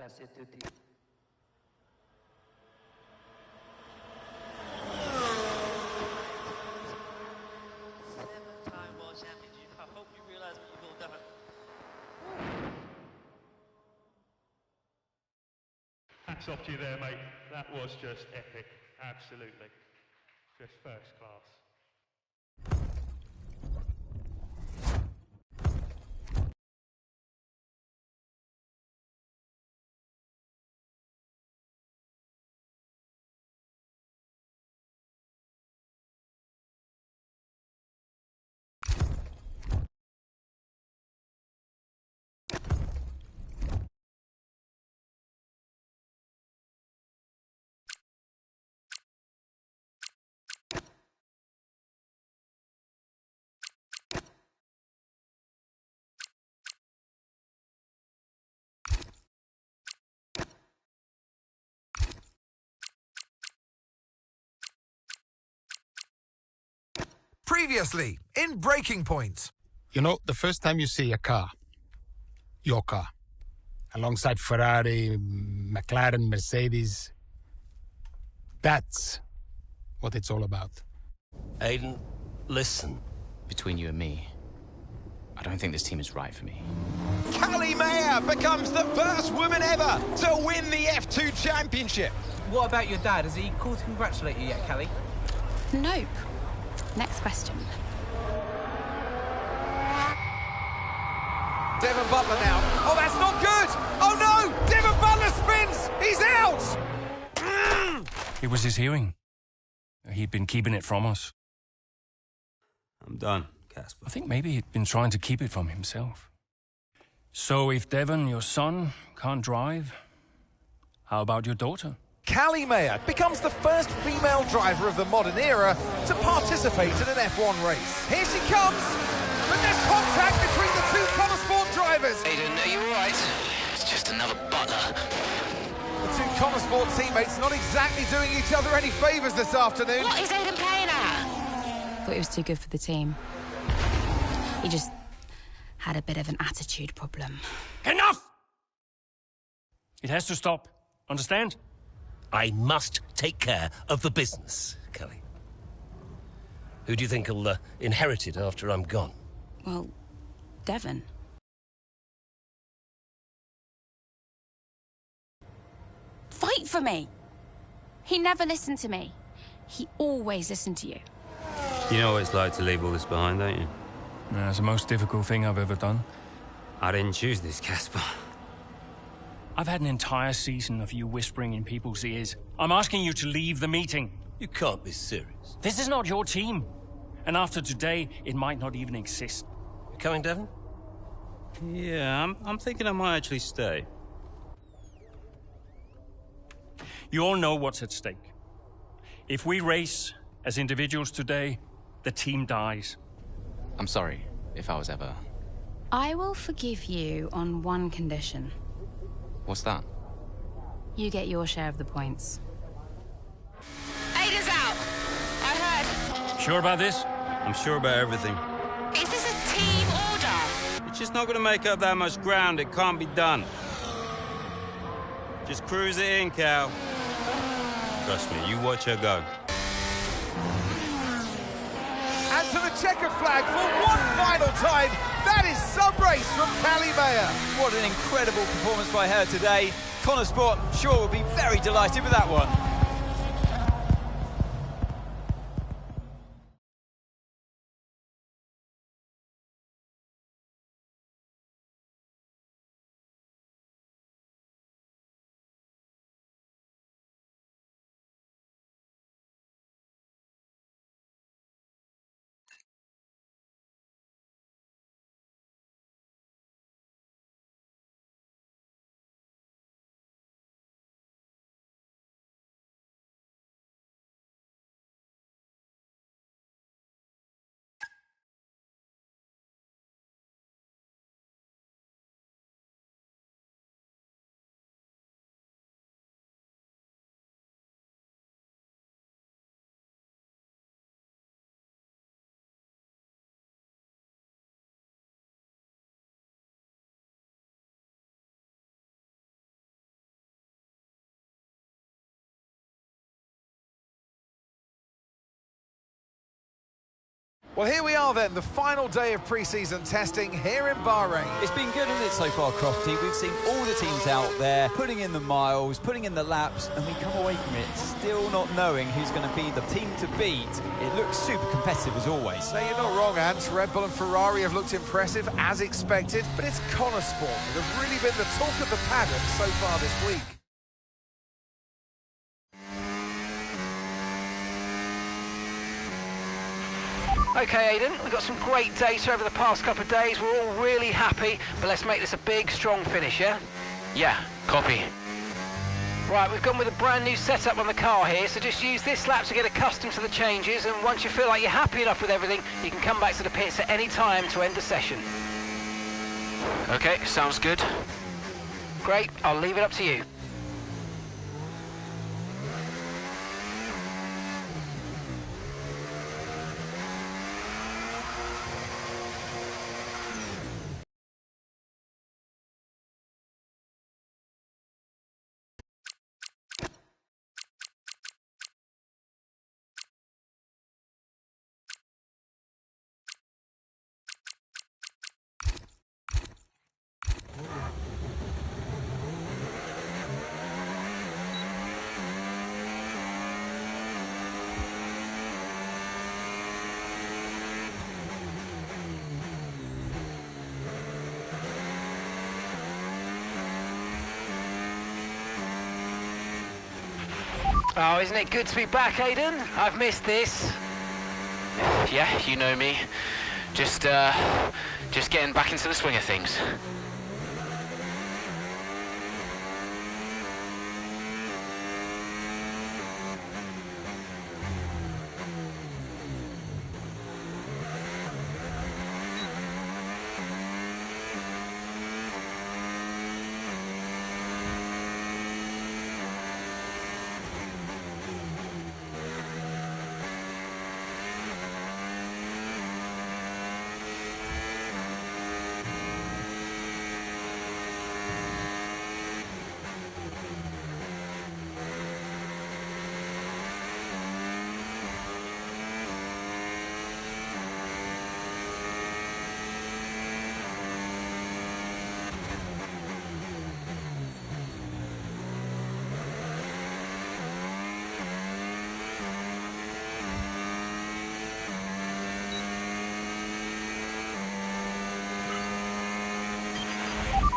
Grazie a tutti. Seven-time world championship. I hope you realize what you've all done. Hats off to you there, mate. That was just epic. Absolutely. Just first class. Previously, in Breaking Point. You know, the first time you see a car, your car, alongside Ferrari, McLaren, Mercedes, that's what it's all about. Aiden, listen. Between you and me, I don't think this team is right for me. Callie Mayer becomes the first woman ever to win the F2 Championship. What about your dad? Has he called to congratulate you yet, Callie? Nope. Next question. Devon Butler now. Oh, that's not good. Oh, no. Devon Butler spins. He's out. It was his hearing. He'd been keeping it from us. I'm done, Casper. I think maybe he'd been trying to keep it from himself. So if Devon, your son, can't drive, how about your daughter? Callie Mayer becomes the first female driver of the modern era to participate in an F1 race. Here she comes, but there's contact between the two Connor Sport drivers. Aiden, are you all right? It's just another Butler. The two Connor Sport teammates not exactly doing each other any favours this afternoon. What is Aiden playing at? Thought he was too good for the team. He just had a bit of an attitude problem. Enough! It has to stop. Understand? I must take care of the business, Kelly. Who do you think will inherit it after I'm gone? Well, Devon. Fight for me! He never listened to me. He always listened to you. You know what it's like to leave all this behind, don't you? It's the most difficult thing I've ever done. I didn't choose this, Casper. I've had an entire season of you whispering in people's ears. I'm asking you to leave the meeting. You can't be serious. This is not your team. And after today, it might not even exist. You coming, Devon? Yeah, I'm thinking I might actually stay. You all know what's at stake. If we race as individuals today, the team dies. I'm sorry if I was ever... I will forgive you on one condition. What's that? You get your share of the points. Aiden's out. I heard. Sure about this? I'm sure about everything. Is this a team order? It's just not going to make up that much ground. It can't be done. Just cruise it in, Cal. Trust me, you watch her go. And to the checkered flag for one final time. That is some race from Callie Mayer. What an incredible performance by her today. Connor Sport, I'm sure, will be very delighted with that one. Well, here we are then, the final day of pre-season testing here in Bahrain. It's been good, hasn't it, so far, Crofty? We've seen all the teams out there putting in the miles, putting in the laps, and we come away from it still not knowing who's going to be the team to beat. It looks super competitive as always. No, you're not wrong, Ant. Red Bull and Ferrari have looked impressive as expected, but it's Connor Sport that have really been the talk of the paddock so far this week. Okay, Aidan, we've got some great data over the past couple of days. We're all really happy, but let's make this a big, strong finish, yeah? Yeah, copy. Right, we've gone with a brand new setup on the car here, so just use this lap to get accustomed to the changes, and once you feel like you're happy enough with everything, you can come back to the pits at any time to end the session. Okay, sounds good. Great, I'll leave it up to you. Oh, isn't it good to be back, Aidan? I've missed this. Yeah, you know me. Just getting back into the swing of things.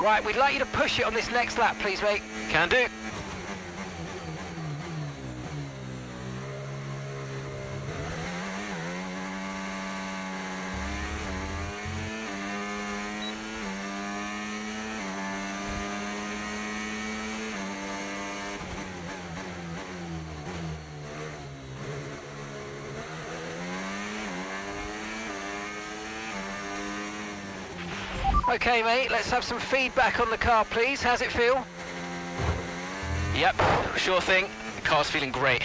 Right, we'd like you to push it on this next lap, please, mate. Can do. Okay, mate, let's have some feedback on the car, please. How's it feel? Yep, sure thing. The car's feeling great.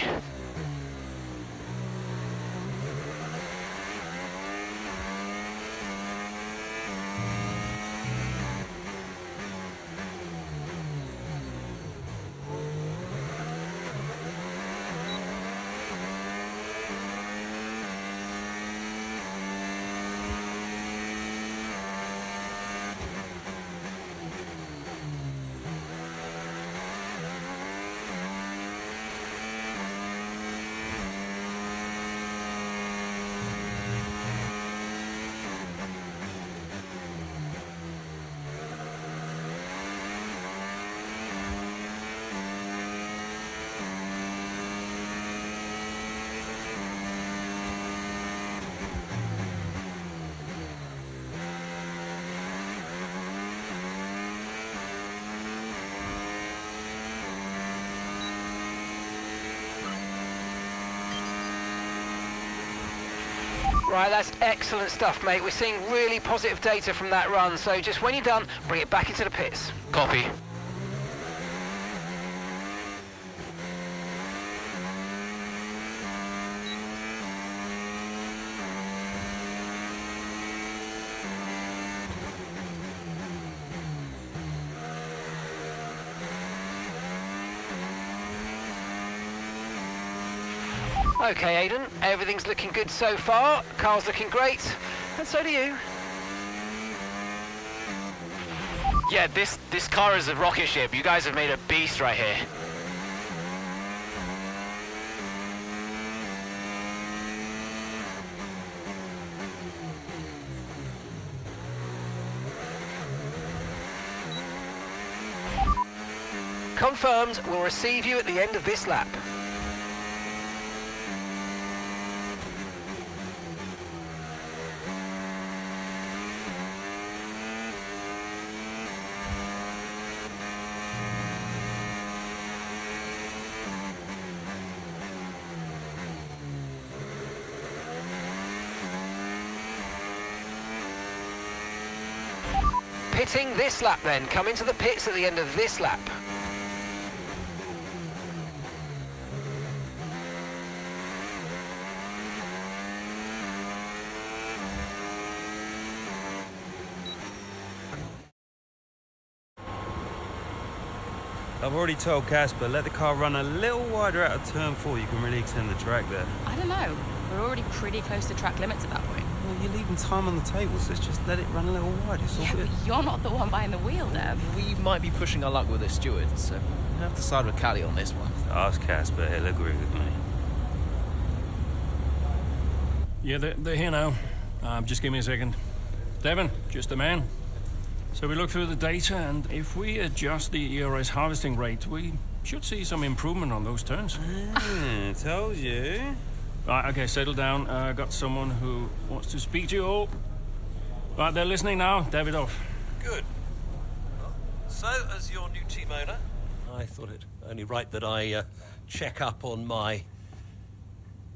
Right, that's excellent stuff, mate. We're seeing really positive data from that run, so just when you're done, bring it back into the pits. Copy. Okay, Aidan, everything's looking good so far. Car's looking great, and so do you. Yeah, this car is a rocket ship. You guys have made a beast right here. Confirmed, we'll receive you at the end of this lap. Pitting this lap then. Come into the pits at the end of this lap. I've already told Casper, let the car run a little wider out of turn 4. You can really extend the track there. I don't know. We're already pretty close to track limits at that point. Well, you're leaving time on the table, so let's just let it run a little wider. Yeah, but you're not the one behind the wheel, Dev. We might be pushing our luck with the steward, so we'll have to side with Callie on this one. Ask Casper, he'll agree with me. Yeah, they're here now. Just give me a second. Devon, just the man. So we look through the data, and if we adjust the ERS harvesting rate, we should see some improvement on those turns. Told you. Right, okay, settle down. Got someone who wants to speak to you all. Right, they're listening now. Davidoff. Good. So, as your new team owner, I thought it only right that I check up on my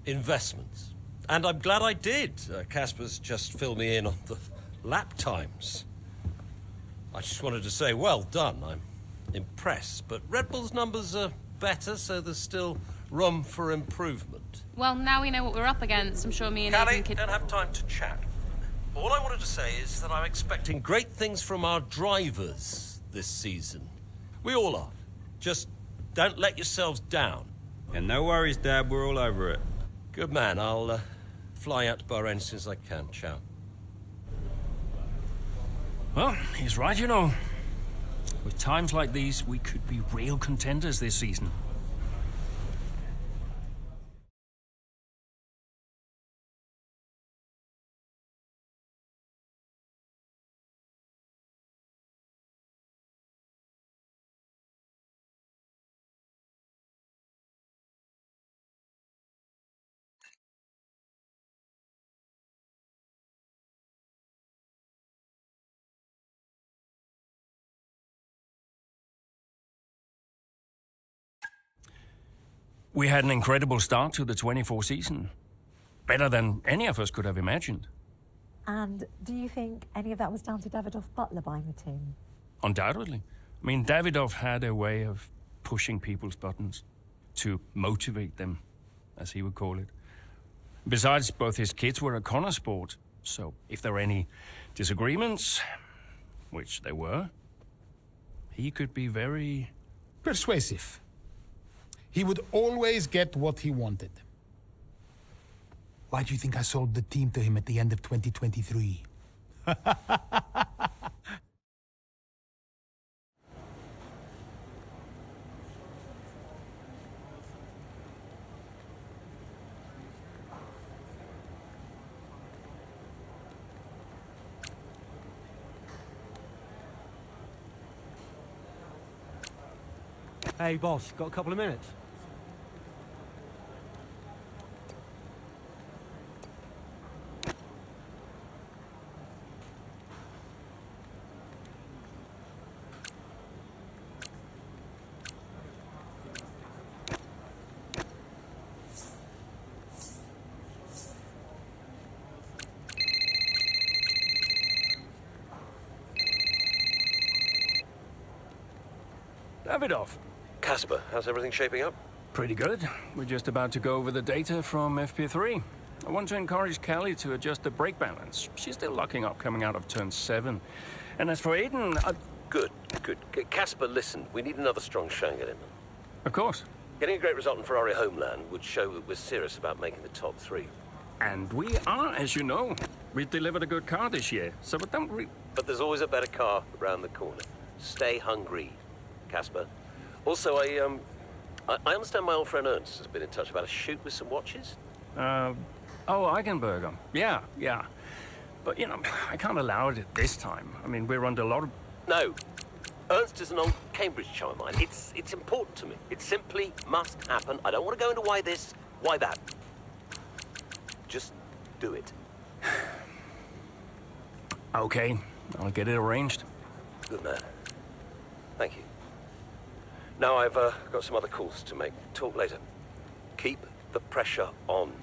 investments. And I'm glad I did. Casper's just filled me in on the lap times. I just wanted to say, well done. I'm impressed. But Red Bull's numbers are better, so there's still room for improvement. Well, now we know what we're up against. I'm sure me and Callie, Aidan could... don't have time to chat. All I wanted to say is that I'm expecting great things from our drivers this season. We all are. Just don't let yourselves down. And no worries, Dad. We're all over it. Good man. I'll fly out to Bahrain as soon as I can. Ciao. Well, he's right, you know. With times like these, we could be real contenders this season. We had an incredible start to the 24 season. Better than any of us could have imagined. And do you think any of that was down to Davidoff Butler buying the team? Undoubtedly. I mean, Davidoff had a way of pushing people's buttons to motivate them, as he would call it. Besides, both his kids were at Connor Sport, so if there were any disagreements, which there were, he could be very... persuasive. He would always get what he wanted. Why do you think I sold the team to him at the end of 2023? Hey, boss, got a couple of minutes? Davidoff. Casper, how's everything shaping up? Pretty good. We're just about to go over the data from FP3. I want to encourage Callie to adjust the brake balance. She's still locking up coming out of turn 7. And as for Aidan, Good. Casper, listen. We need another strong Shanghai in. Of course. Getting a great result in Ferrari homeland would show that we're serious about making the top 3. And we are, as you know. We delivered a good car this year, so But there's always a better car around the corner. Stay hungry, Casper. Also, I understand my old friend Ernst has been in touch about a shoot with some watches. Oh, Eigenberger. Yeah. But, you know, I can't allow it at this time. I mean, we're under a lot of... No. Ernst is an old Cambridge chum of mine. It's important to me. It simply must happen. I don't want to go into why this, why that. Just do it. Okay, I'll get it arranged. Good man. Thank you. Now I've got some other calls to make. Talk later. Keep the pressure on.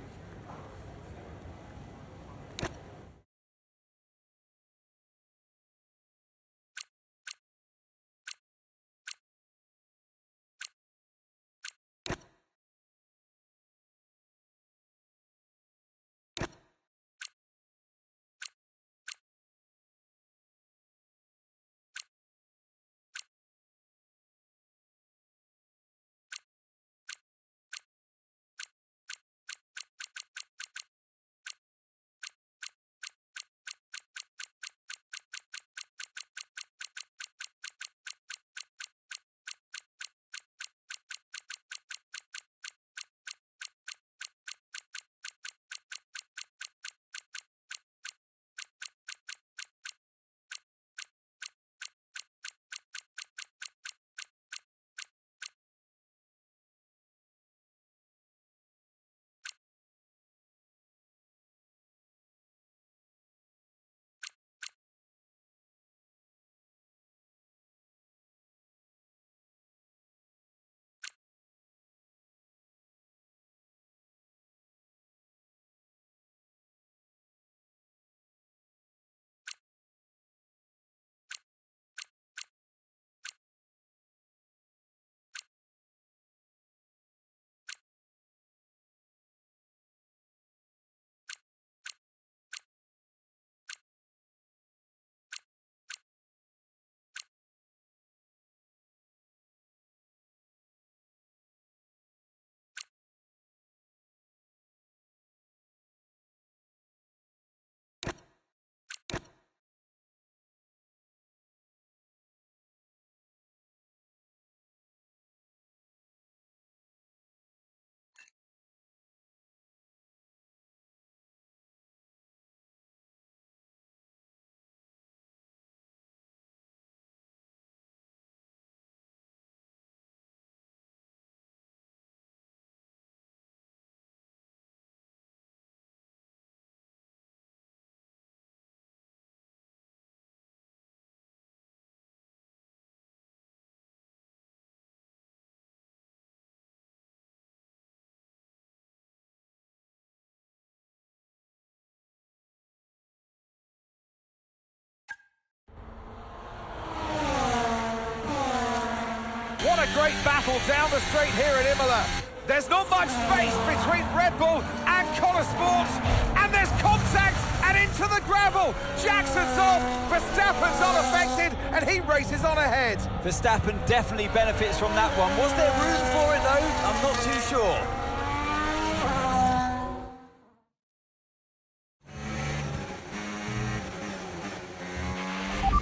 What a great battle down the straight here at Imola. There's not much space between Red Bull and Connor Sports, and there's contact and into the gravel. Jackson's off, Verstappen's unaffected, and he races on ahead. Verstappen definitely benefits from that one. Was there room for it though? I'm not too sure.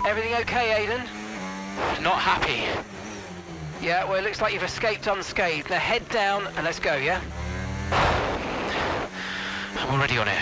Everything okay, Aiden? Not happy. Yeah, well, it looks like you've escaped unscathed. Now head down and let's go, yeah? I'm already on it.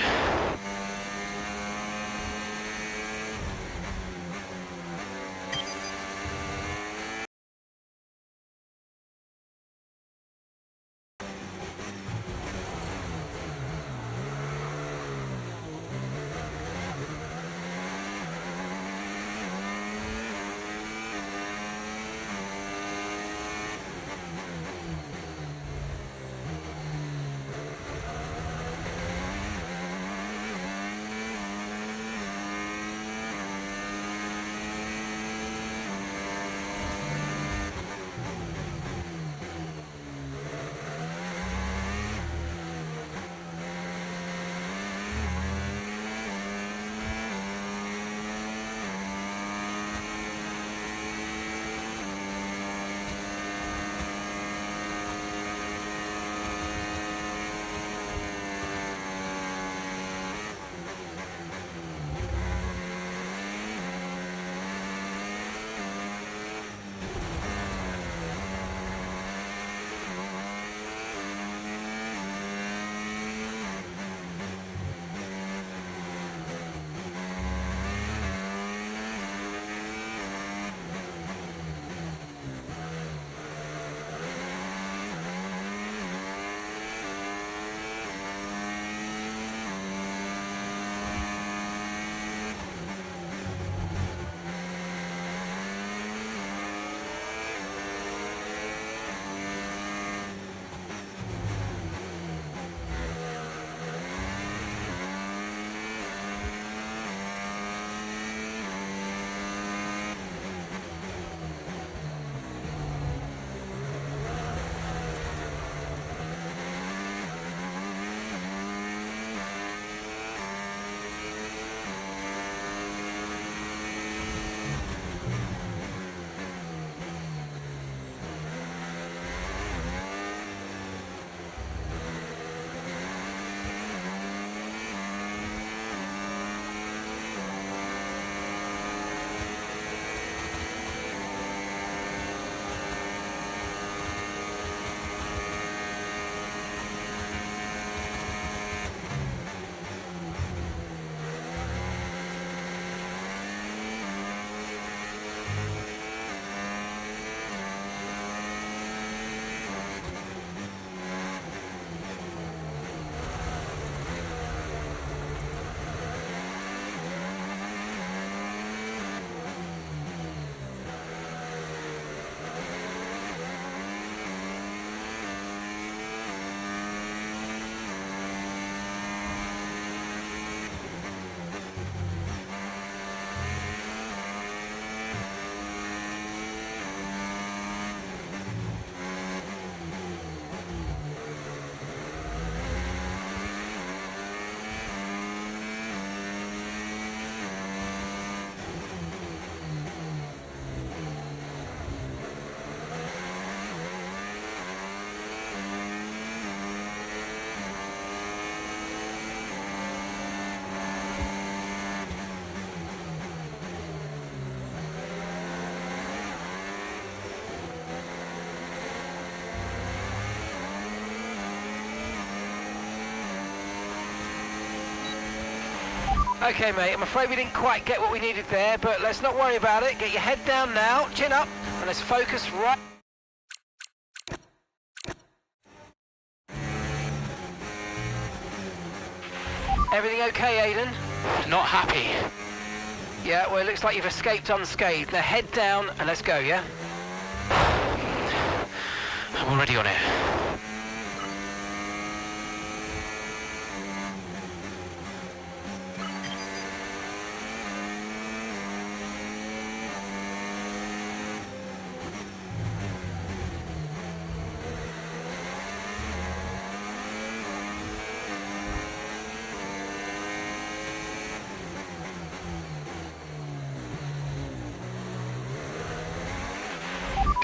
Okay, mate, I'm afraid we didn't quite get what we needed there, but let's not worry about it. Get your head down now, chin up, and let's focus right... Everything okay, Aiden? Not happy. Yeah, well, it looks like you've escaped unscathed. Now head down and let's go, yeah? I'm already on it.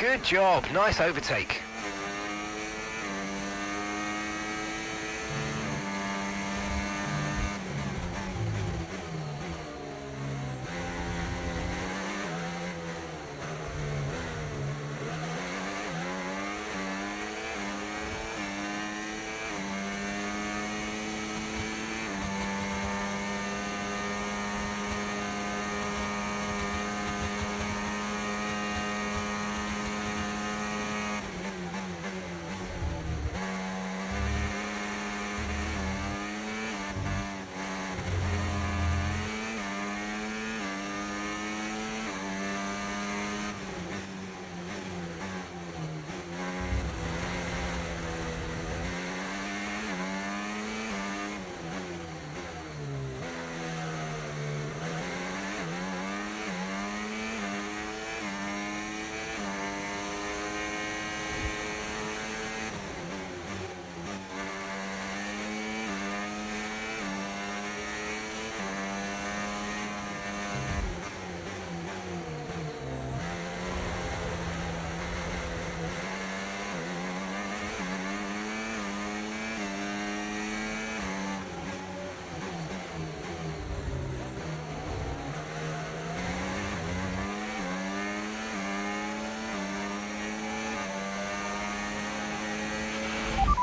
Good job, nice overtake.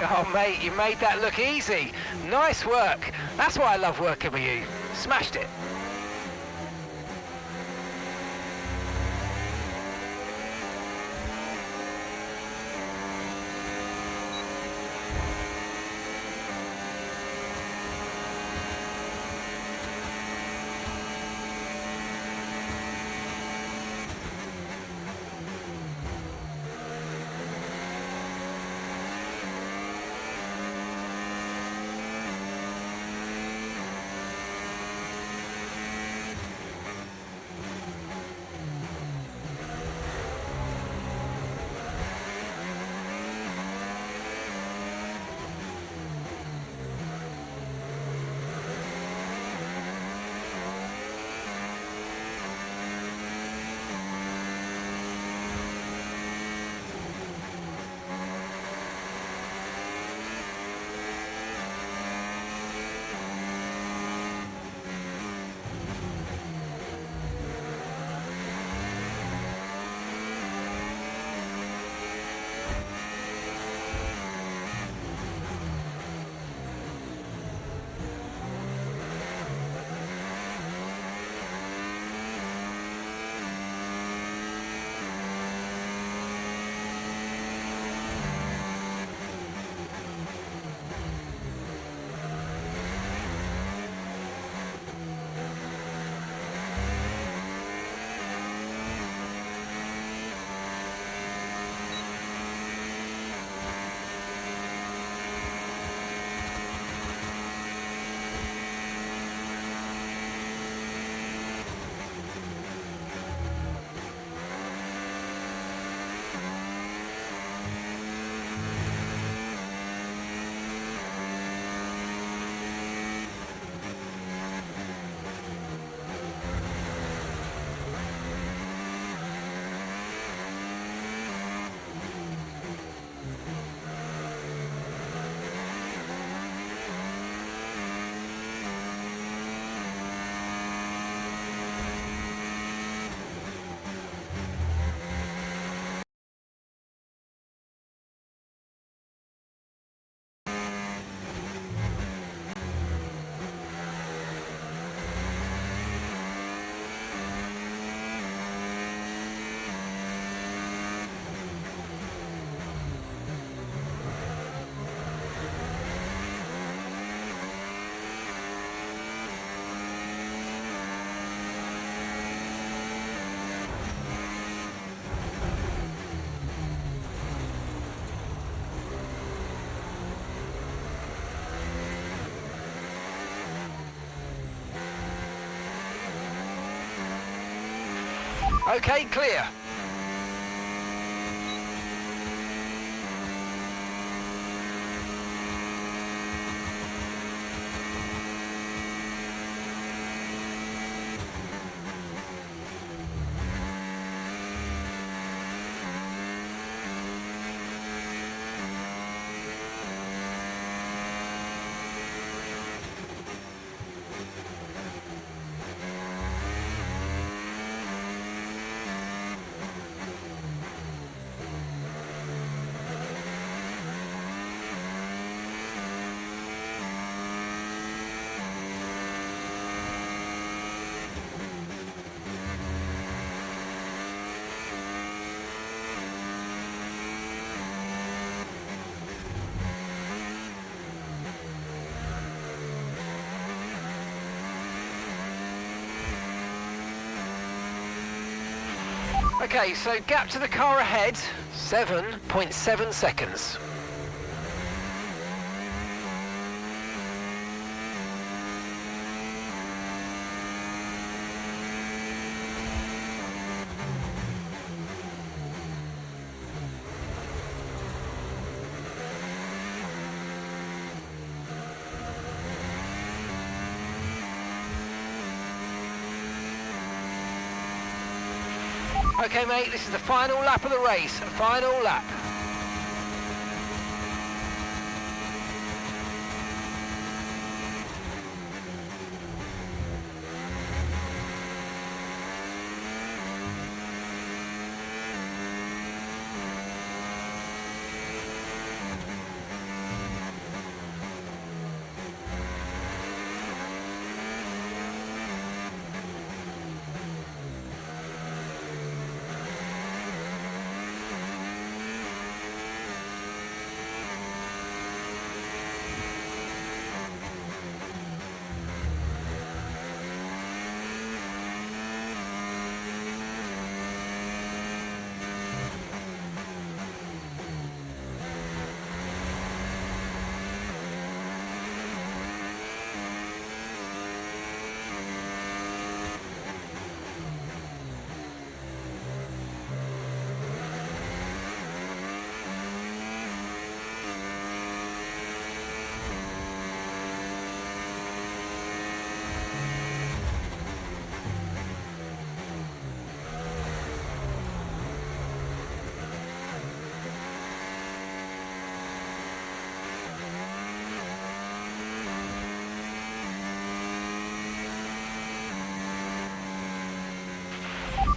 Oh, mate, you made that look easy. Nice work. That's why I love working with you. Smashed it. OK, clear. OK, so gap to the car ahead, 7.7 seconds. OK, mate, this is the final lap of the race. Final lap.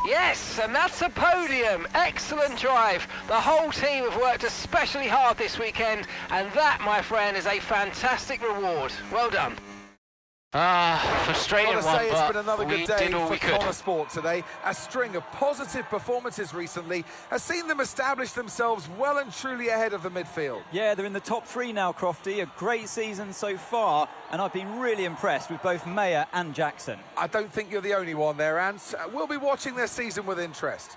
Yes, and that's a podium. Excellent drive. The whole team have worked especially hard this weekend, and that, my friend, is a fantastic reward. Well done. Frustrating one, Gotta say, it's but been another we good day did all for we could. Connor Sport today. A string of positive performances recently has seen them establish themselves well and truly ahead of the midfield. Yeah, they're in the top three now, Crofty. A great season so far, and I've been really impressed with both Mayer and Jackson. I don't think you're the only one there, Ants. We'll be watching their season with interest.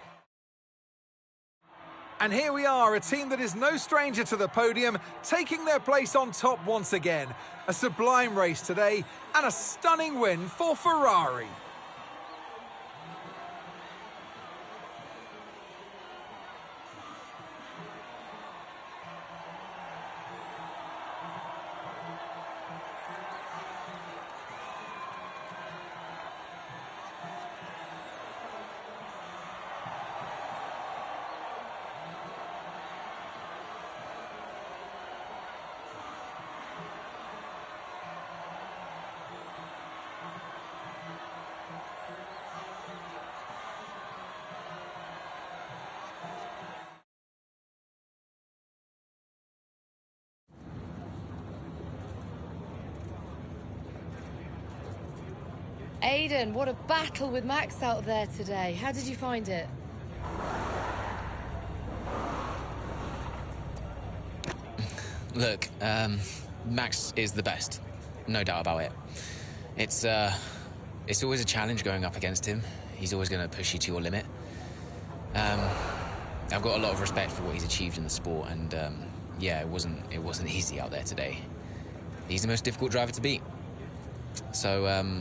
And here we are, a team that is no stranger to the podium, taking their place on top once again. A sublime race today, and a stunning win for Ferrari. Aiden, what a battle with Max out there today. How did you find it? Look, Max is the best, no doubt about it. It's always a challenge going up against him. He's always going to push you to your limit. I've got a lot of respect for what he's achieved in the sport, and yeah, it wasn't easy out there today. He's the most difficult driver to beat. So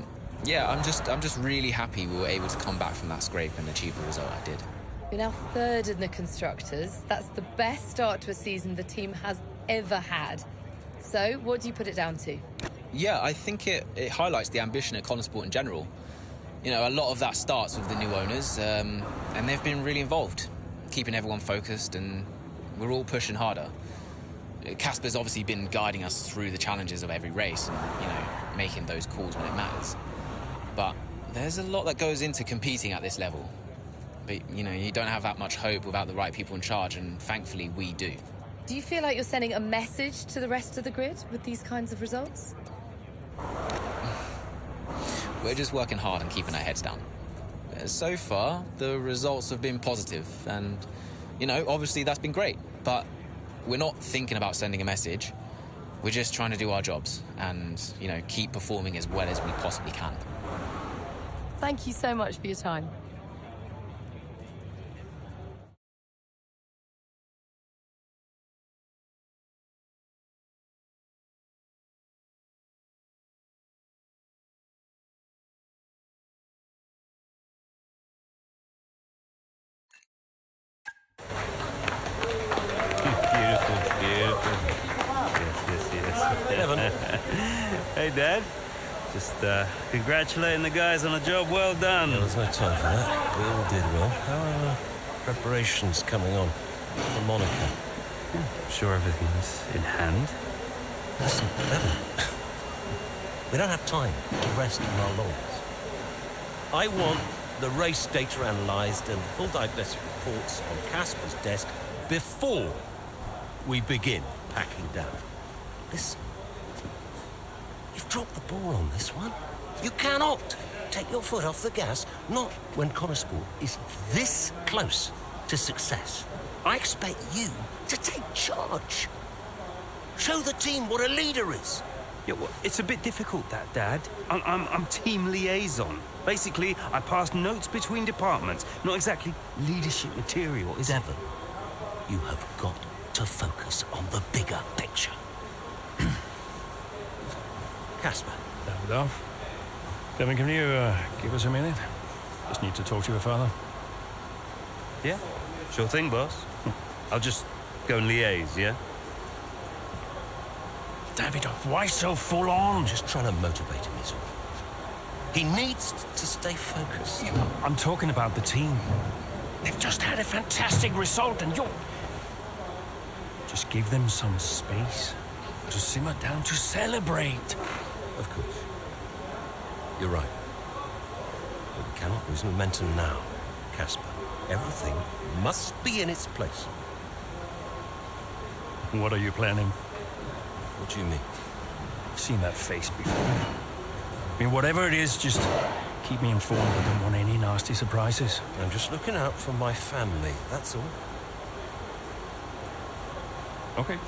Yeah, I'm just really happy we were able to come back from that scrape and achieve the result I did. You're now third in the Constructors. That's the best start to a season the team has ever had. So, what do you put it down to? Yeah, I think it highlights the ambition at Connosport in general. You know, a lot of that starts with the new owners, and they've been really involved, keeping everyone focused, and we're all pushing harder. Casper's obviously been guiding us through the challenges of every race and, you know, making those calls when it matters. But there's a lot that goes into competing at this level. But, you know, you don't have that much hope without the right people in charge, and thankfully we do. Do you feel like you're sending a message to the rest of the grid with these kinds of results? We're just working hard and keeping our heads down. So far, the results have been positive, and, you know, obviously that's been great. But we're not thinking about sending a message. We're just trying to do our jobs and, you know, keep performing as well as we possibly can. Thank you so much for your time. Beautiful. Yes. Devon. Hey, Dad. Just congratulating the guys on a job well done. There was no time for that. We all did well. How are preparations coming on for Monaco? I'm sure everything's in hand. Listen, Devon. We don't have time to rest on our laurels. I want the race data analysed and full diagnostic reports on Casper's desk before we begin packing down. Listen, you've dropped the ball on this one. You cannot take your foot off the gas, not when Connosport is this close to success. I expect you to take charge. Show the team what a leader is. Yeah, well, it's a bit difficult, that, Dad. I'm team liaison. Basically, I pass notes between departments. Not exactly leadership material, is it? Devon, you have got to focus on the bigger picture. Casper. Davidoff. Devon, can you give us a minute? Just need to talk to your father. Yeah, sure thing, boss. I'll just go and liaise, yeah? Davidoff, why so full on? Just trying to motivate him, is all. He needs to stay focused. Yeah, I'm talking about the team. They've just had a fantastic result, and you're... Just give them some space to simmer down, to celebrate. Of course. You're right. But we cannot lose momentum now, Casper. Everything must be in its place. What are you planning? What do you mean? I've seen that face before. I mean, whatever it is, just keep me informed. I don't want any nasty surprises. I'm just looking out for my family, that's all. Okay.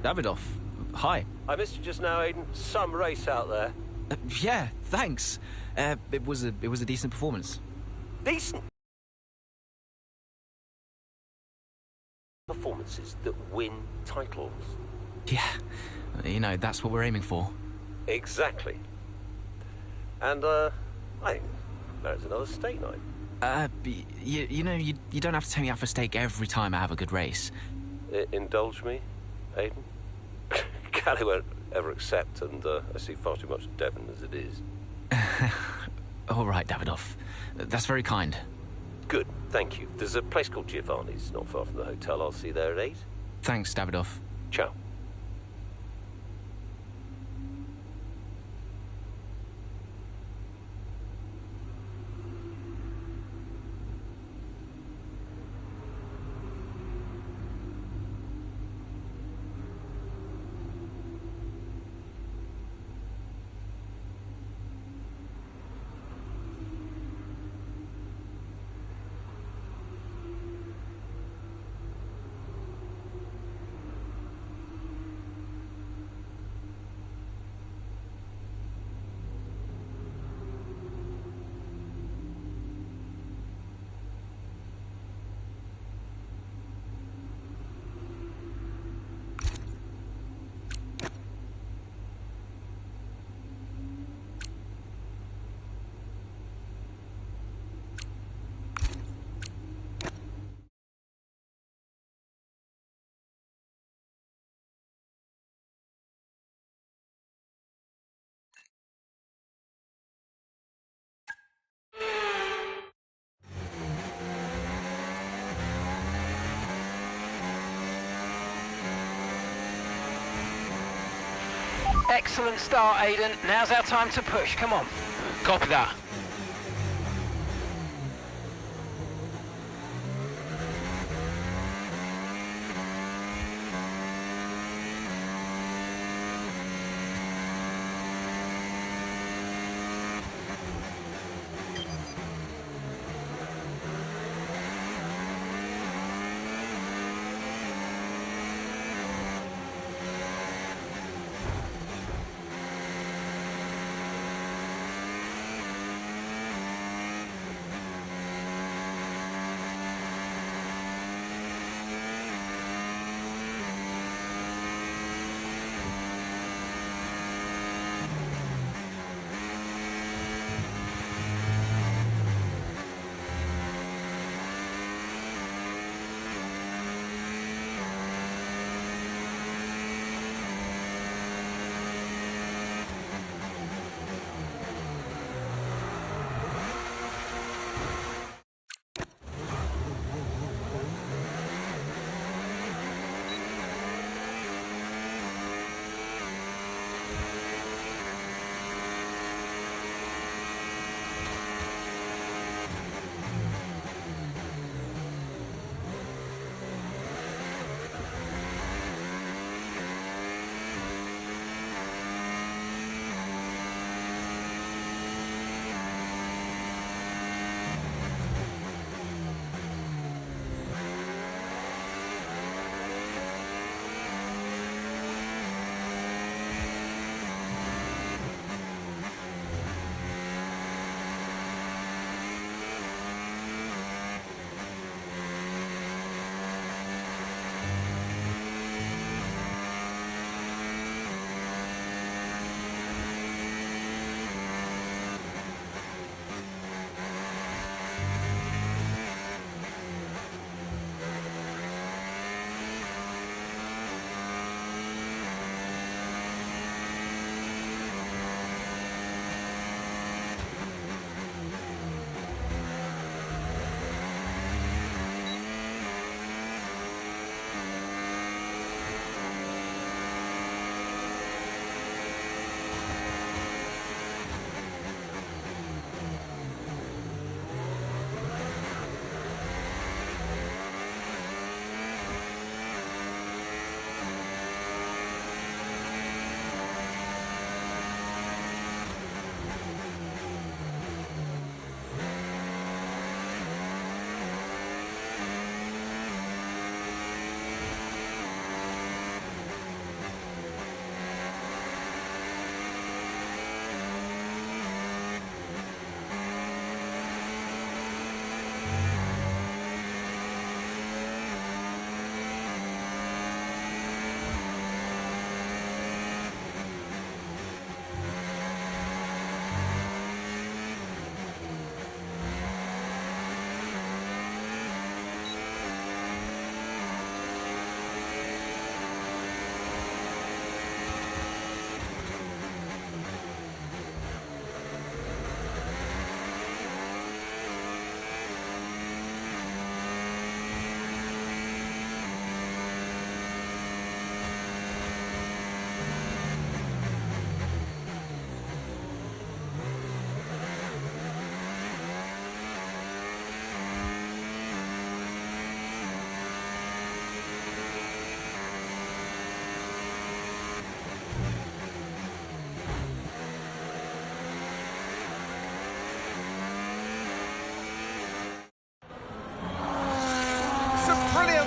Davidoff, hi. I missed you just now, Aiden. Some race out there. Yeah, thanks. It was a decent performance. Decent performances that win titles. Yeah, you know, that's what we're aiming for. Exactly. And, I think there's another steak night. You know, you don't have to take me out for steak every time I have a good race. Indulge me, Aiden? Callie won't ever accept, and I see far too much Devon as it is. All right, Davidoff. That's very kind. Good, thank you. There's a place called Giovanni's, not far from the hotel. I'll see you there at 8. Thanks, Davidoff. Ciao. Excellent start, Aidan. Now's our time to push. Come on. Copy that.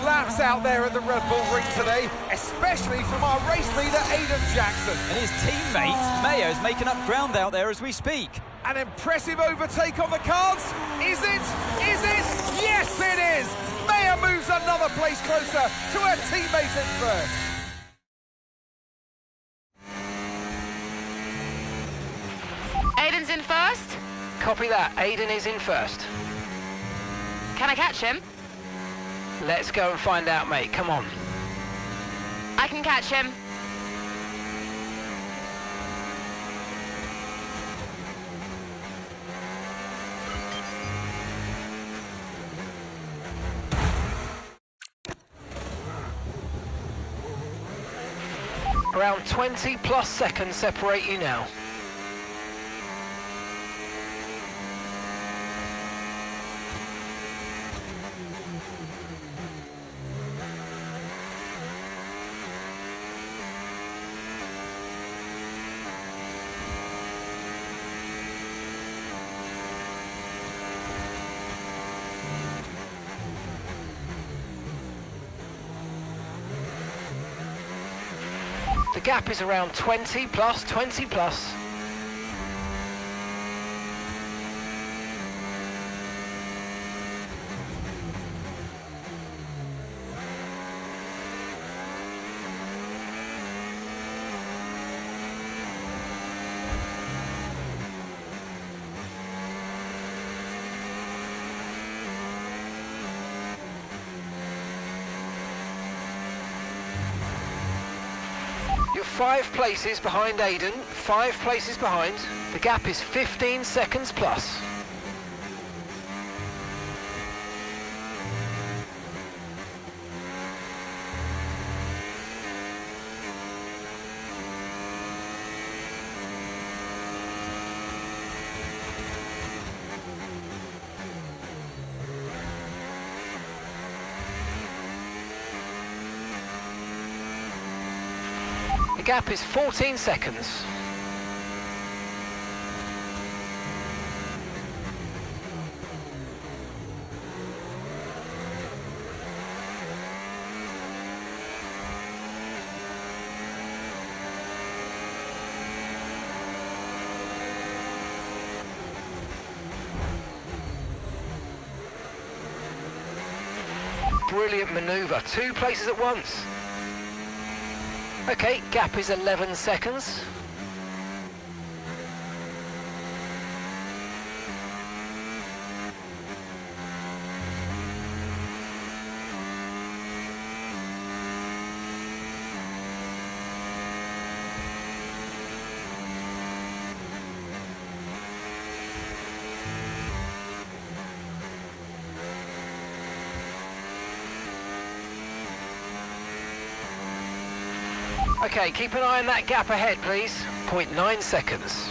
Laps out there at the Red Bull Ring today, especially from our race leader Aidan Jackson. And his teammate Mayo's making up ground out there as we speak. An impressive overtake on the cards. Is it? Is it? Yes, it is. Mayo moves another place closer to her teammate in first. Aidan's in first? Copy that. Aidan is in first. Can I catch him? Let's go and find out, mate. Come on. I can catch him. Around 20 plus seconds separate you now. The gap is around 20 plus, 20 plus. You're 5 places behind Aiden, 5 places behind. The gap is 15 seconds plus. The gap is 14 seconds. Brilliant manoeuvre, 2 places at once. Okay, gap is 11 seconds. Okay, keep an eye on that gap ahead, please. 0.9 seconds.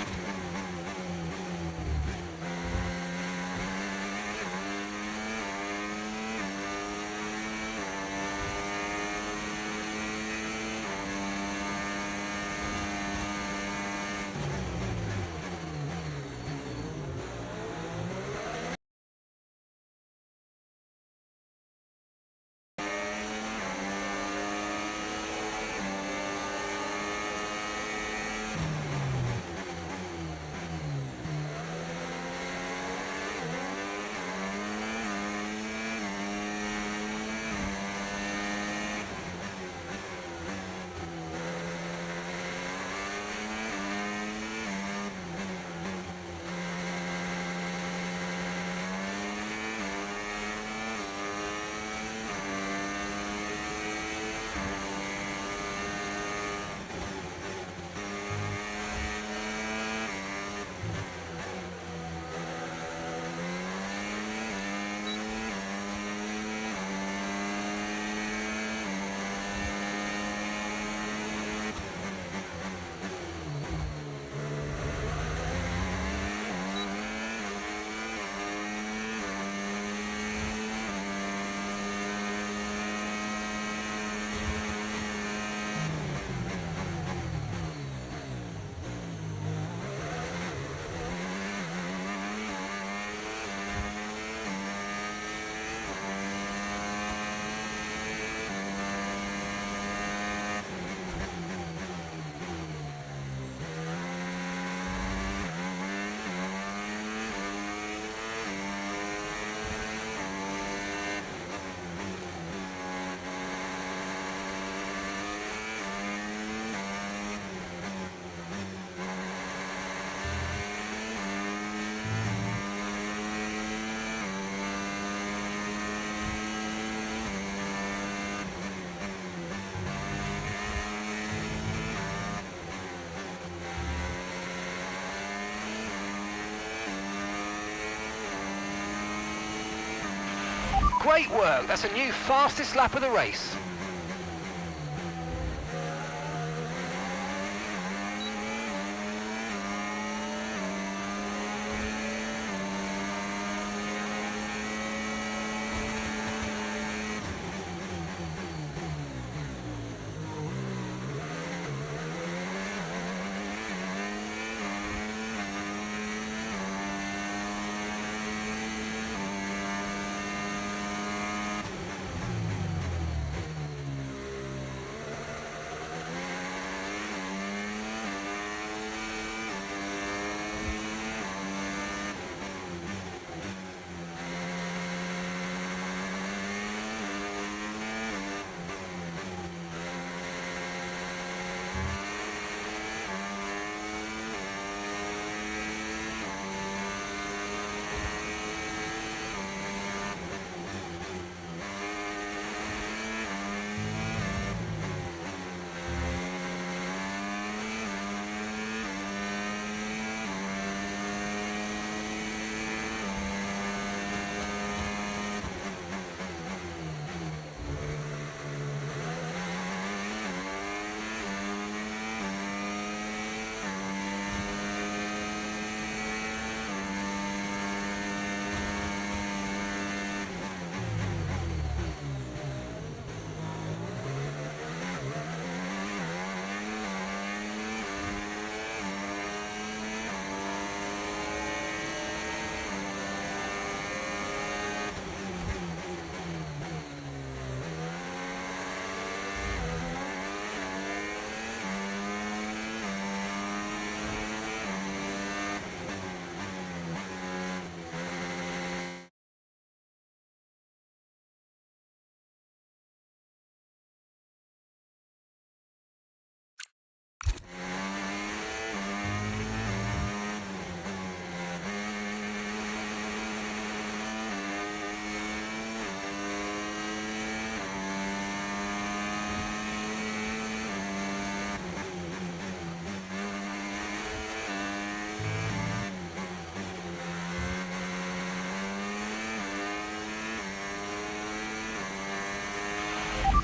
Great work, that's a new fastest lap of the race.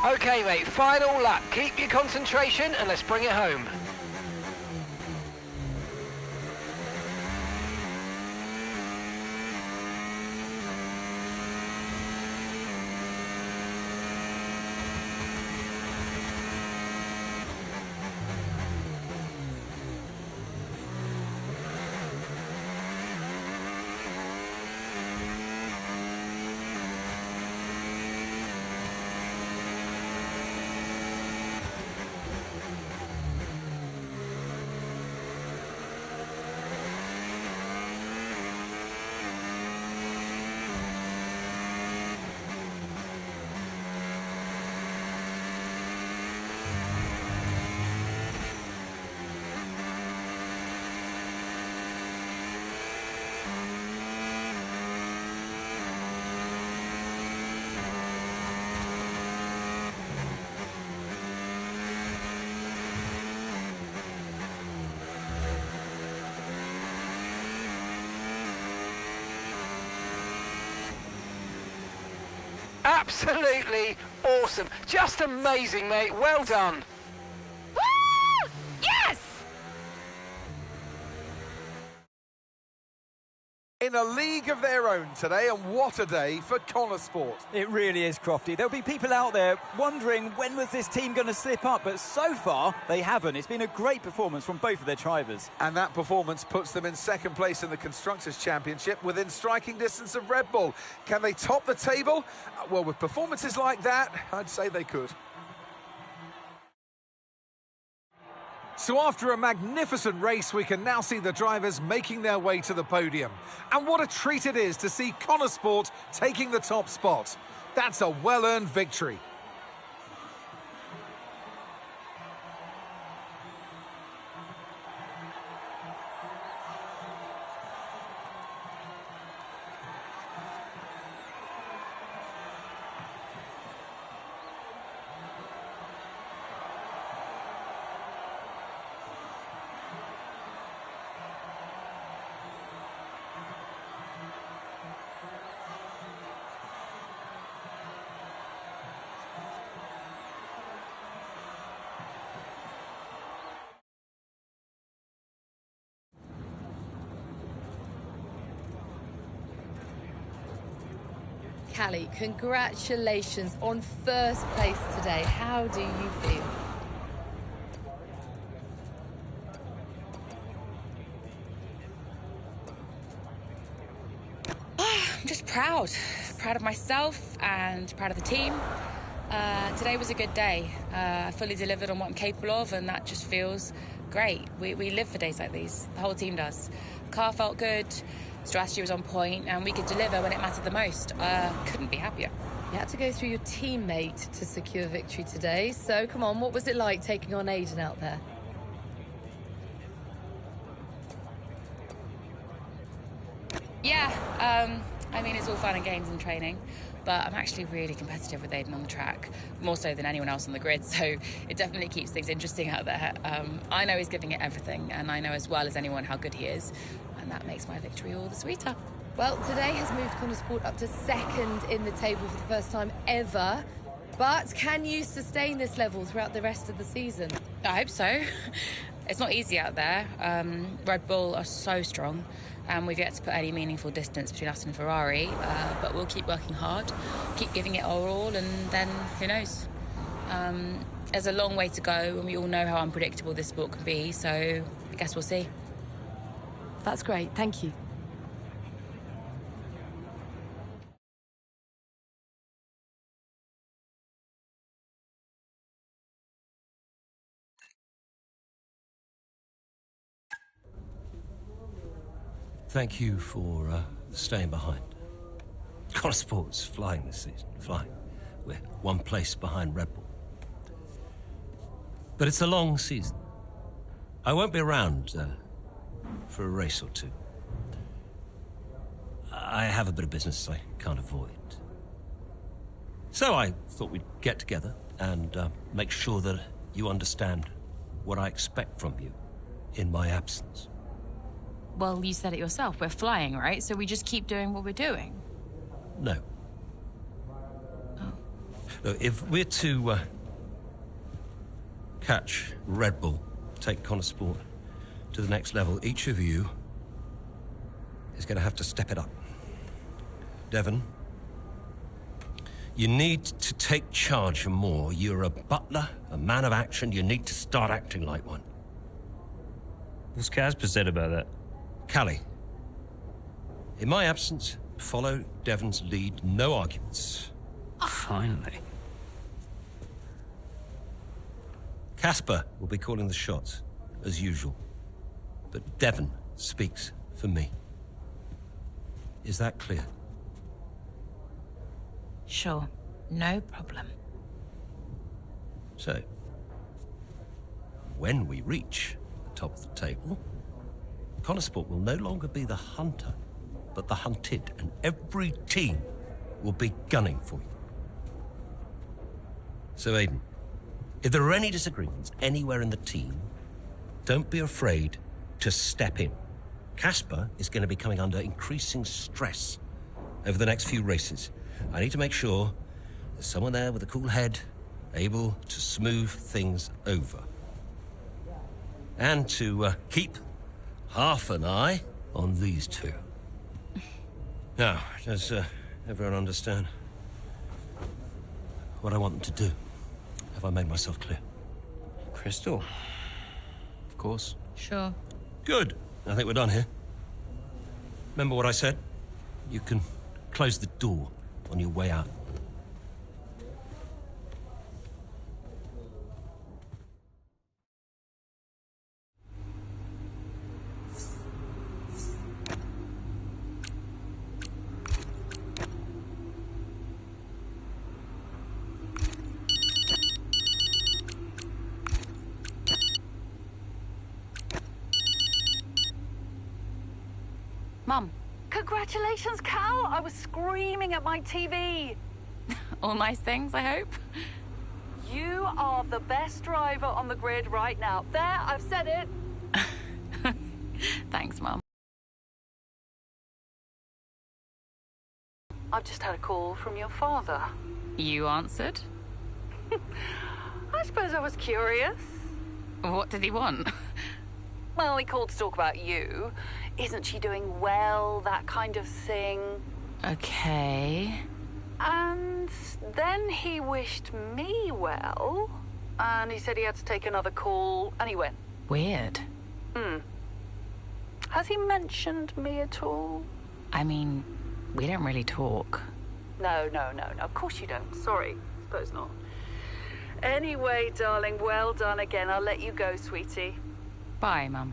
Okay, mate, final lap. Keep your concentration and let's bring it home. Absolutely awesome. Just amazing, mate. Well done. Woo! Yes! In a league of their own today, and what a day for Connor Sport. It really is, Crofty. There'll be people out there wondering when was this team going to slip up, but so far they haven't. It's been a great performance from both of their drivers. And that performance puts them in second place in the Constructors' Championship within striking distance of Red Bull. Can they top the table? Well, with performances like that, I'd say they could. So after a magnificent race, we can now see the drivers making their way to the podium. And what a treat it is to see Connor Sport taking the top spot. That's a well-earned victory. Callie, congratulations on first place today. How do you feel? I'm just proud of myself and proud of the team. Today was a good day. I fully delivered on what I'm capable of, and that just feels great. We live for days like these. The whole team does. Car felt good, strategy was on point, and we could deliver when it mattered the most. Couldn't be happier. You had to go through your teammate to secure victory today. So come on, what was it like taking on Aiden out there? Yeah, I mean, it's all fun and games and training, but I'm actually really competitive with Aiden on the track, more so than anyone else on the grid, so it definitely keeps things interesting out there. I know he's giving it everything, and I know as well as anyone how good he is, and that makes my victory all the sweeter. Well, today has moved Connor Sport up to second in the table for the first time ever, but can you sustain this level throughout the rest of the season? I hope so. It's not easy out there. Red Bull are so strong, and we've yet to put any meaningful distance between us and Ferrari, but we'll keep working hard, keep giving it our all, and then who knows? There's a long way to go, and we all know how unpredictable this sport can be, so I guess we'll see. That's great, thank you. Thank you for staying behind. Connor Sport's flying this season, flying. We're one place behind Red Bull. But it's a long season. I won't be around for a race or two. I have a bit of business I can't avoid. So I thought we'd get together and make sure that you understand what I expect from you in my absence. Well, you said it yourself. We're flying, right? So we just keep doing what we're doing. No. Oh. Look, if we're to catch Red Bull, take Connosport to the next level, each of you is going to have to step it up. Devon, you need to take charge more. You're a butler, a man of action. You need to start acting like one. What's Casper said about that? Callie, in my absence, follow Devon's lead. No arguments. Finally. Casper will be calling the shots, as usual. But Devon speaks for me. Is that clear? Sure, no problem. So, when we reach the top of the table, Connosport will no longer be the hunter, but the hunted, and every team will be gunning for you. So, Aiden, if there are any disagreements anywhere in the team, don't be afraid to step in. Casper is going to be coming under increasing stress over the next few races. I need to make sure there's someone there with a cool head, able to smooth things over. And to keep half an eye on these two. Now, does everyone understand what I want them to do? Have I made myself clear? Crystal? Of course. Sure. Good. I think we're done here. Remember what I said? You can close the door on your way out. Mum. Congratulations, Cal! I was screaming at my TV. All nice things, I hope. You are the best driver on the grid right now. There, I've said it. Thanks, Mum. I've just had a call from your father. You answered? I suppose I was curious. What did he want? Well, he called to talk about you. Isn't she doing well? That kind of thing. Okay. And then he wished me well. And he said he had to take another call. And he went. Weird. Has he mentioned me at all? I mean, we don't really talk. No. Of course you don't. Sorry. Suppose not. Anyway, darling, well done again. I'll let you go, sweetie. Bye, Mum.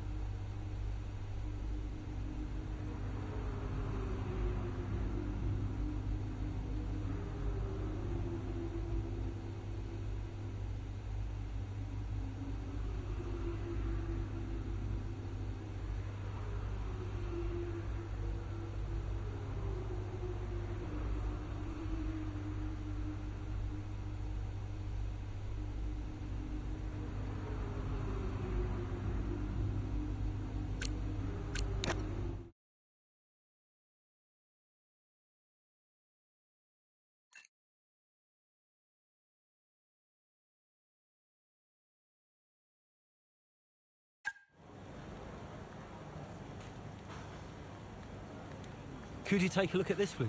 Could you take a look at this, please?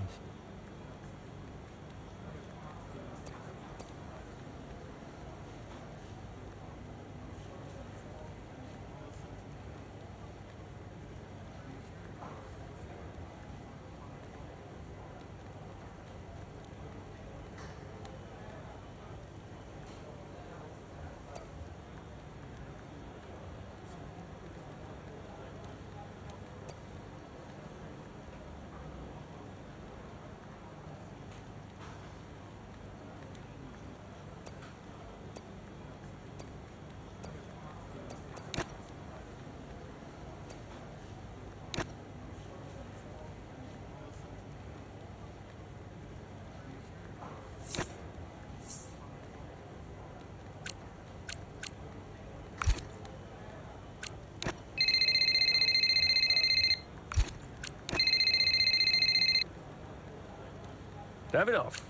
Davidoff.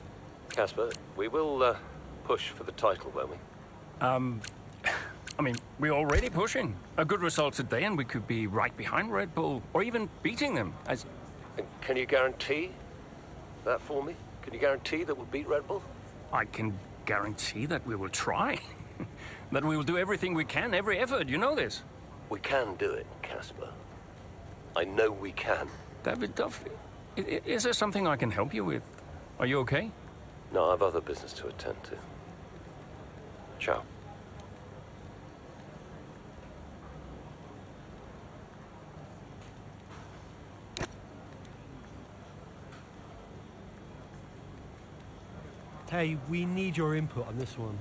Casper, We will push for the title, won't we? I mean, we're already pushing. A good result today and we could be right behind Red Bull, or even beating them. And can you guarantee that for me? Can you guarantee that we'll beat Red Bull? I can guarantee that we will try. That we will do everything we can, every effort, you know this. We can do it, Casper. I know we can. Davidoff, is there something I can help you with? Are you okay? No, I have other business to attend to. Ciao. Hey, we need your input on this one.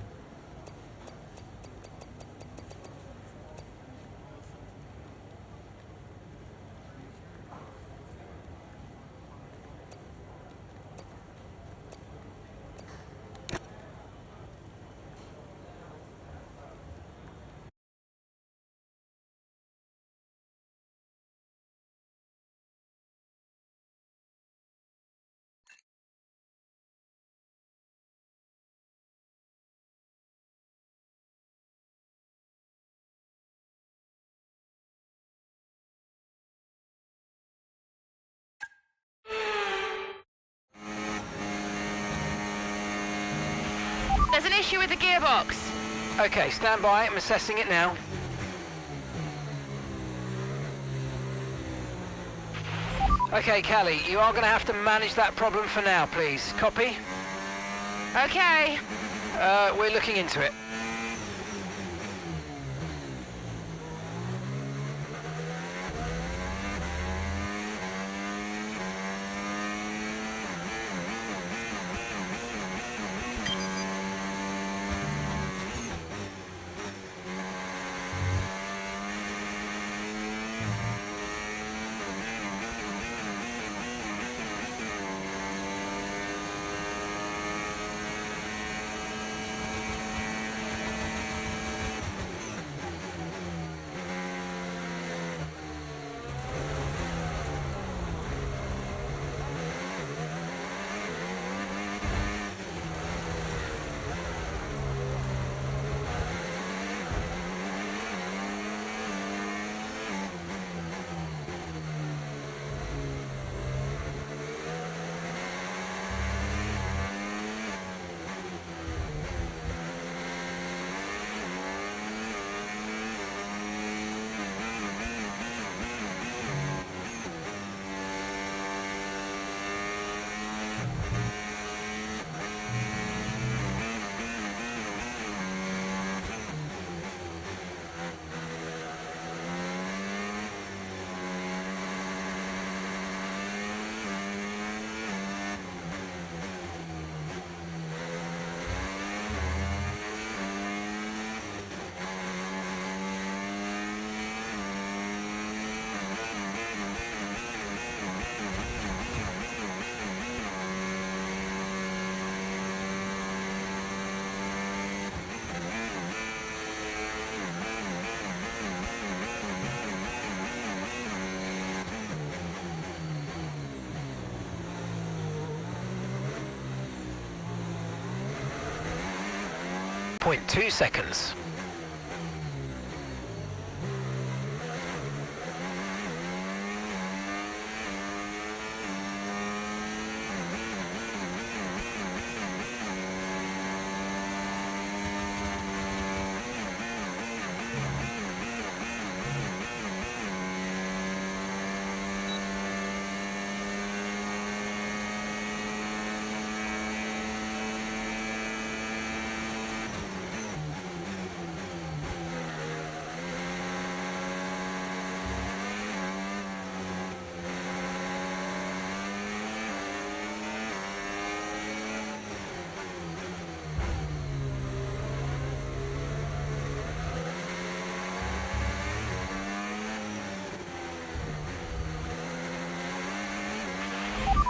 There's an issue with the gearbox. Okay, stand by. I'm assessing it now. Okay, Callie, you are going to have to manage that problem for now, please. Copy? Okay. We're looking into it. .2 seconds.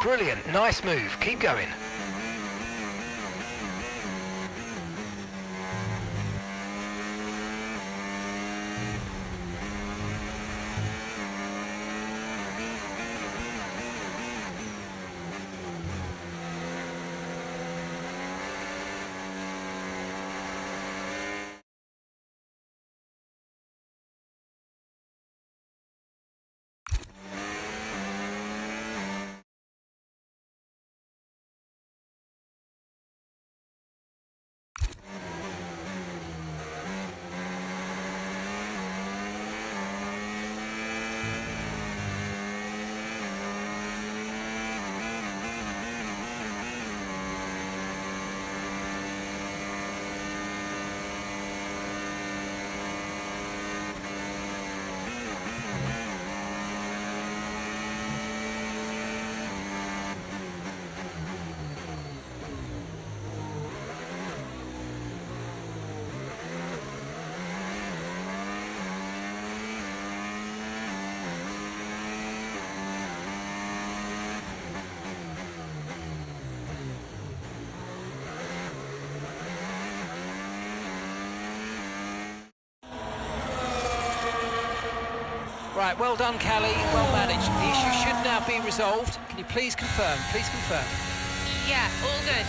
Brilliant, nice move, keep going. Right, well done, Callie, well managed. The issue should now be resolved. Can you please confirm? Please confirm. Yeah, all good.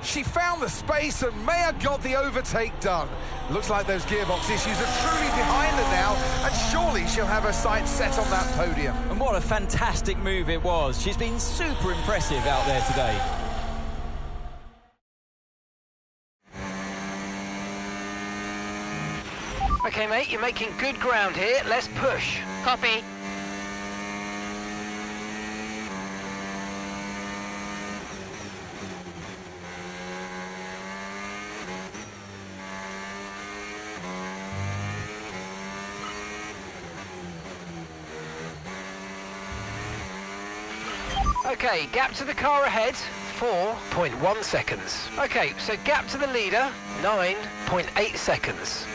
She found the space and Maya got the overtake done. Looks like those gearbox issues are truly behind her now, and surely she'll have her sights set on that podium. And what a fantastic move it was. She's been super impressive out there today. OK, mate, you're making good ground here. Let's push. Copy. OK, gap to the car ahead, 4.1 seconds. OK, so gap to the leader, 9.8 seconds.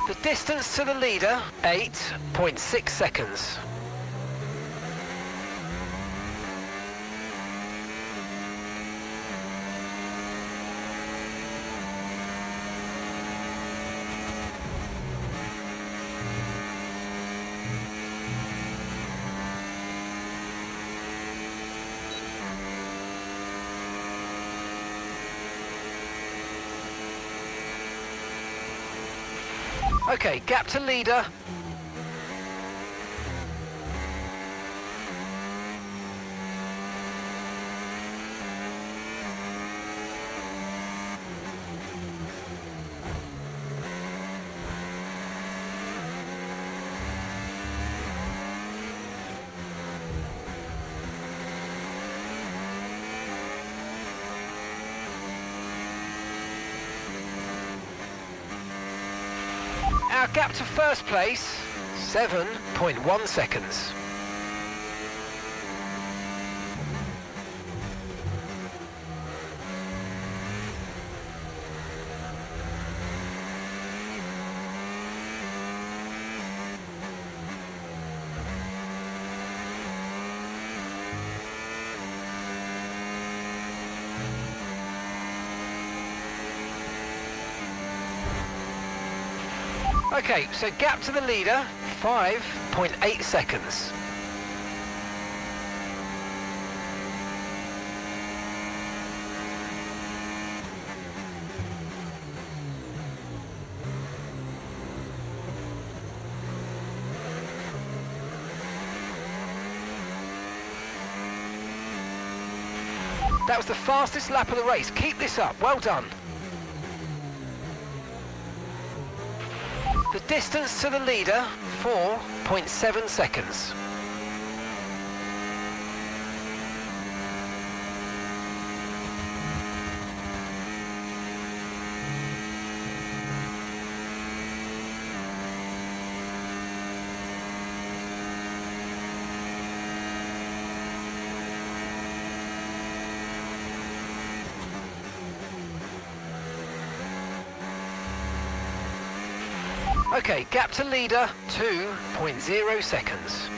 The distance to the leader, 8.6 seconds. Okay, gap to leader. Our gap to first place, 7.1 seconds. Okay, so gap to the leader, 5.8 seconds. That was the fastest lap of the race. Keep this up. Well done. The distance to the leader, 4.7 seconds. Okay, gap to leader, 2.0 seconds.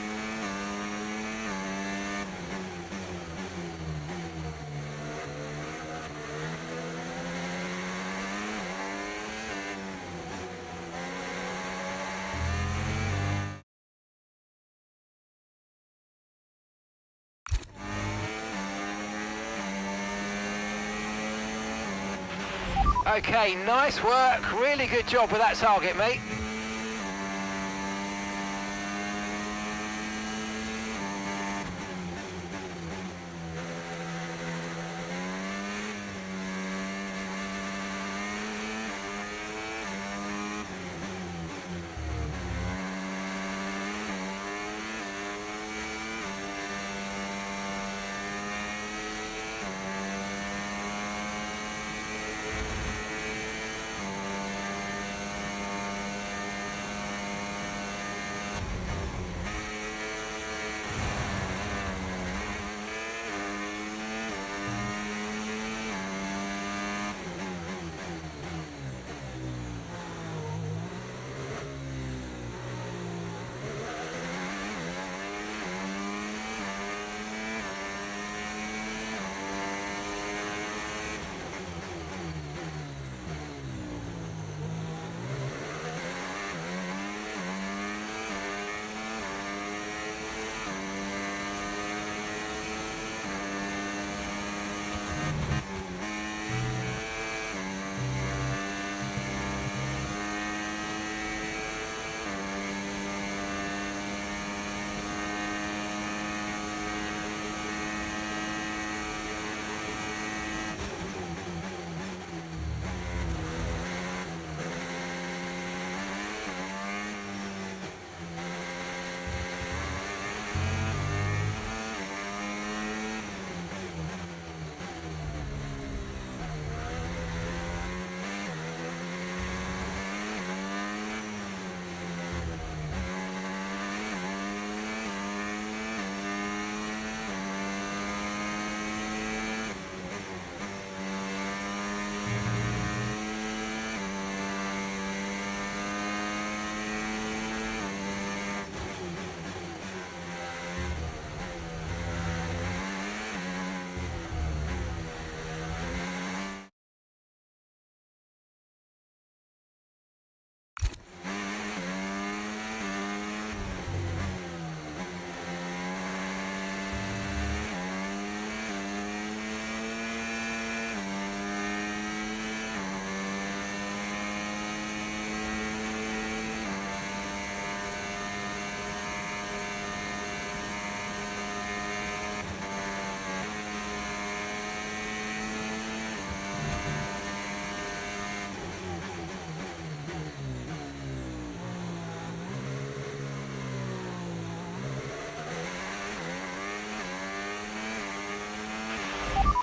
Okay, nice work. Really good job with that target, mate.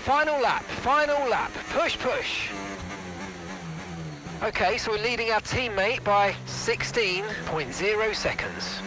final lap, final lap. Push, push. Okay, so we're leading our teammate by 16.0 seconds.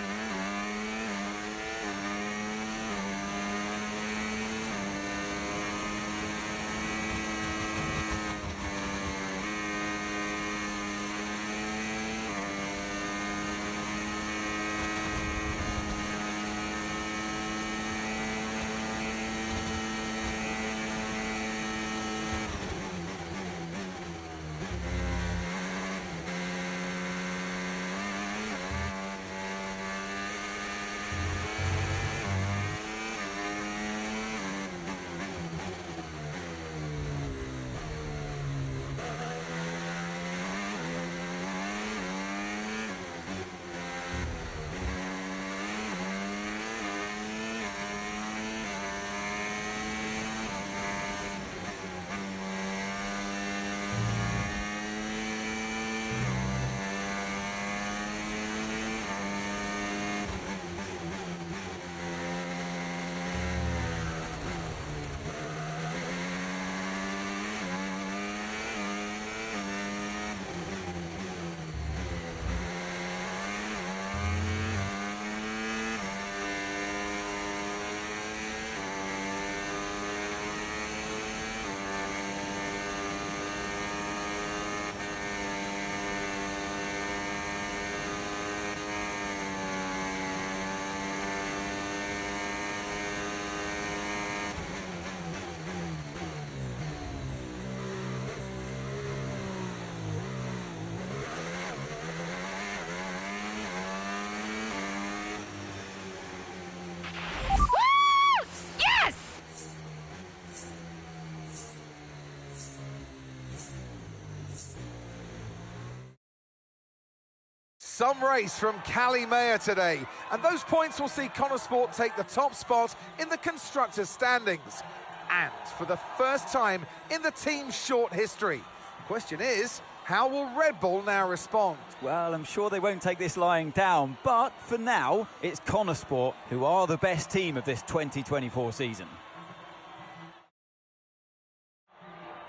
Some race from Cali Mayer today, and those points will see Conesport take the top spot in the constructors' standings. And for the first time in the team's short history. Question is, how will Red Bull now respond? Well, I'm sure they won't take this lying down, but for now, it's Conesport who are the best team of this 2024 season.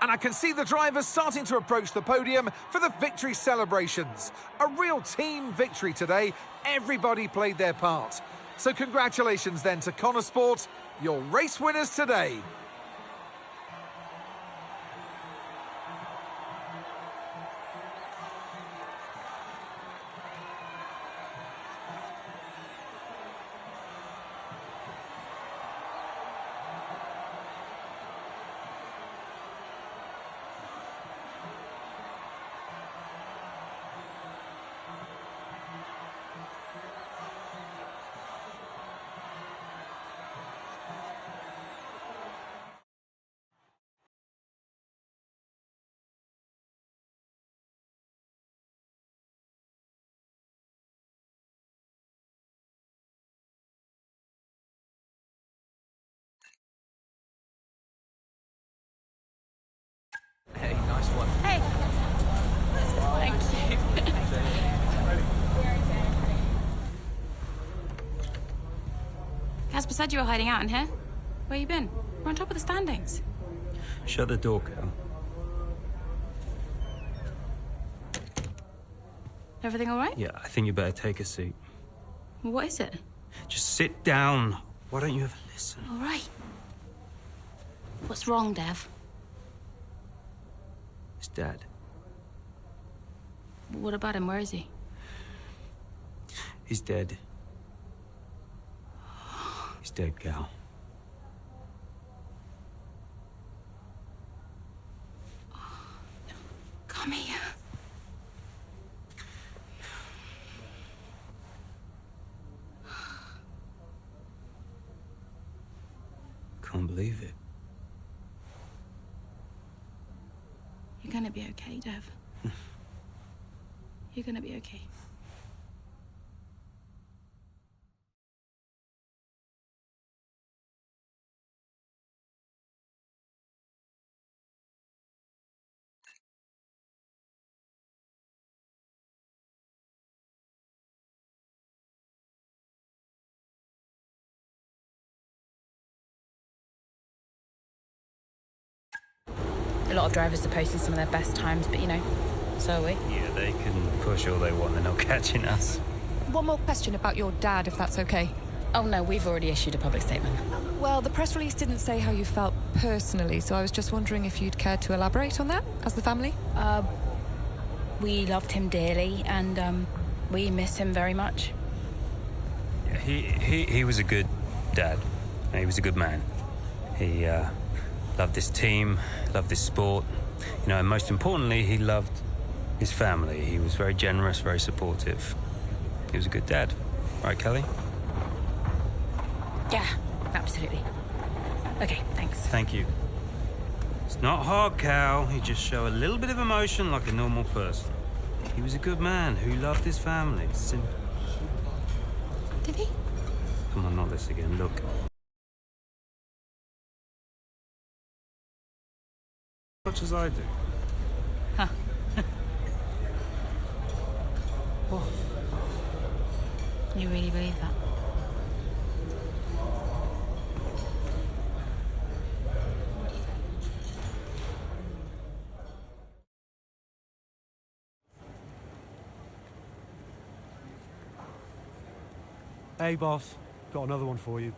And I can see the drivers starting to approach the podium for the victory celebrations. A real team victory today. Everybody played their part. So congratulations then to Conesport, your race winners today. Hey, nice one. Hey. Thank you. Casper said you were hiding out in here. Where you been? We're on top of the standings. Shut the door, Cal. Everything all right? Yeah, I think you better take a seat. What is it? Just sit down. Why don't you ever listen? All right. What's wrong, Dev? It's Dad. What about him? Where is he? He's dead. He's dead, Cal. Come here. Can't believe it. You're gonna be okay, Dev. You're gonna be okay. A lot of drivers are posting some of their best times, but, you know, so are we. Yeah, they can push all they want, they're not catching us. One more question about your dad, if that's okay. Oh, no, we've already issued a public statement. Well, the press release didn't say how you felt personally, so I was just wondering if you'd care to elaborate on that, as the family? We loved him dearly, and we miss him very much. Yeah, he was a good dad. He was a good man. He loved this team, loved this sport. You know, and most importantly, he loved his family. He was very generous, very supportive. He was a good dad. Right, Kelly? Yeah, absolutely. Okay, thanks. Thank you. It's not hard, Cal. He just show a little bit of emotion like a normal person. He was a good man who loved his family. Simple. Did he? Come on, not this again. Look. As much as I do. Huh. What? You really believe that? Hey, boss. Got another one for you.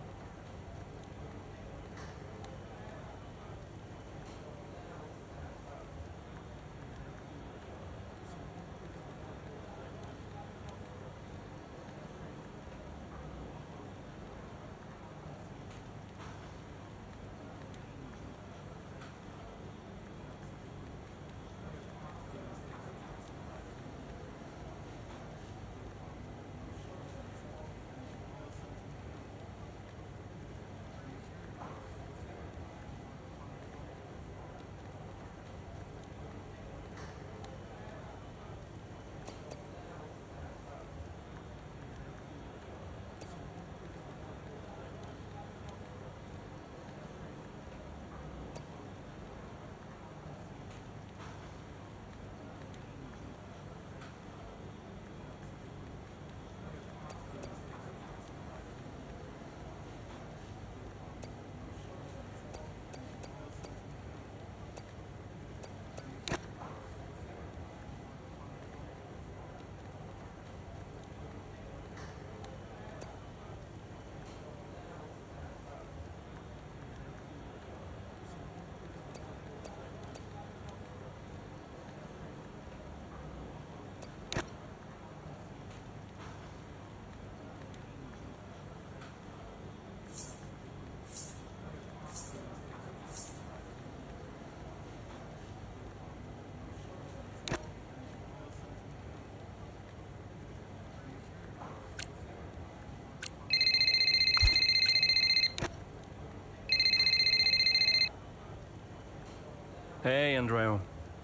Hey, Andrea.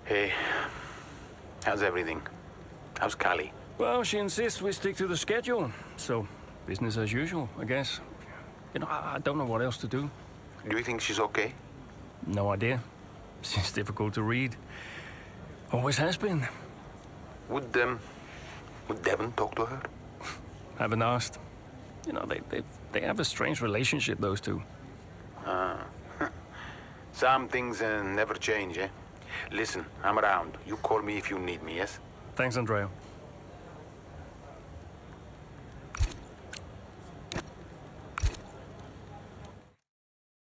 Hey, how's everything? How's Callie? Well, she insists we stick to the schedule, so business as usual, I guess. You know, I don't know what else to do. Do you think she's okay? No idea. She's difficult to read. Always has been. Would Devon talk to her? Haven't asked. You know, they have a strange relationship, those two. Some things never change, eh? Listen, I'm around. You call me if you need me, yes? Thanks, Andrea.